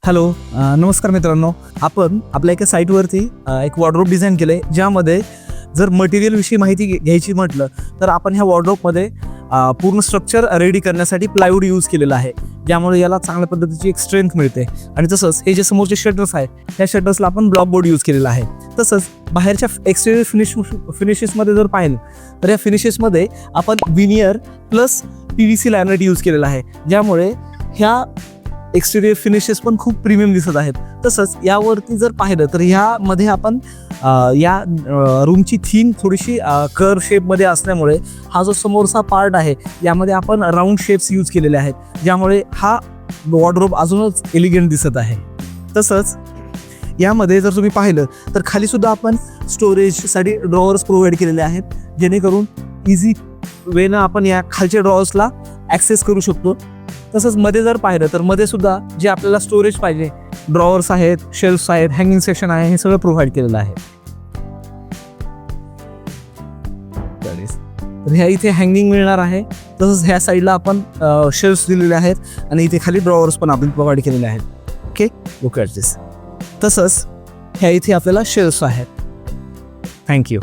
Hello, नमस्कार मित्रांनो. आपण आपल्या एका साईटवरती एक वॉर्डरोब डिझाईन केलं आहे, ज्यामध्ये जर मटेरियलविषयी माहिती घ्यायची म्हटलं तर आपण ह्या वॉर्डरोबमध्ये पूर्ण स्ट्रक्चर रेडी करण्यासाठी प्लायवूड यूज केलेलं आहे, ज्यामुळे याला चांगल्या पद्धतीची एक स्ट्रेंथ मिळते. आणि तसंच हे जे समोरचे शटर्स आहेत, त्या शटर्सला आपण ब्लॉक बोर्ड यूज केलेला आहे. तसंच बाहेरच्या एक्सटेरियर फिनिशेसमध्ये जर पाहिलं तर या फिनिशेसमध्ये आपण veneer plus PVC laminate use केलेला आहे, ज्यामुळे ह्या एक्सटेरियर फिनिशेस पण खूप प्रीमियम दिसत आहेत. तसंच यावरती जर पाहिलं तर ह्यामध्ये आपण या रूमची थीम थोडीशी कर्व शेपमध्ये असल्यामुळे हा जो समोरचा पार्ट आहे यामध्ये आपण राऊंड शेप्स यूज केलेले आहेत, ज्यामुळे हा वॉर्डरोब अजूनच एलिगंट दिसत आहे. तसंच यामध्ये जर तुम्ही पाहिलं तर खाली सुद्धा आपण स्टोरेजसाठी ड्रॉवर्स प्रोव्हाइड केलेले आहेत, जेणेकरून इझी वेनं आपण या खालच्या ड्रॉवर्सला ॲक्सेस करू शकतो. तसंच मध्ये जर पाहिलं तर मध्ये सुद्धा जे आपल्याला स्टोरेज पाहिजे, ड्रॉवर्स आहेत, शेल्फ्स आहेत, हँगिंग सेक्शन आहे, हे सगळं प्रोव्हाइड केलेलं आहे. तर ह्या इथे हँगिंग मिळणार आहे. तसंच ह्या साईडला आपण शेल्फ्स दिलेले आहेत आणि इथे खाली ड्रॉवर्स पण आपण प्रोव्हाइड केलेले आहेत. ओके, लुक ॲट दिस. तसंच ह्या इथे आपल्याला शेल्फ्स आहेत. थँक्यू.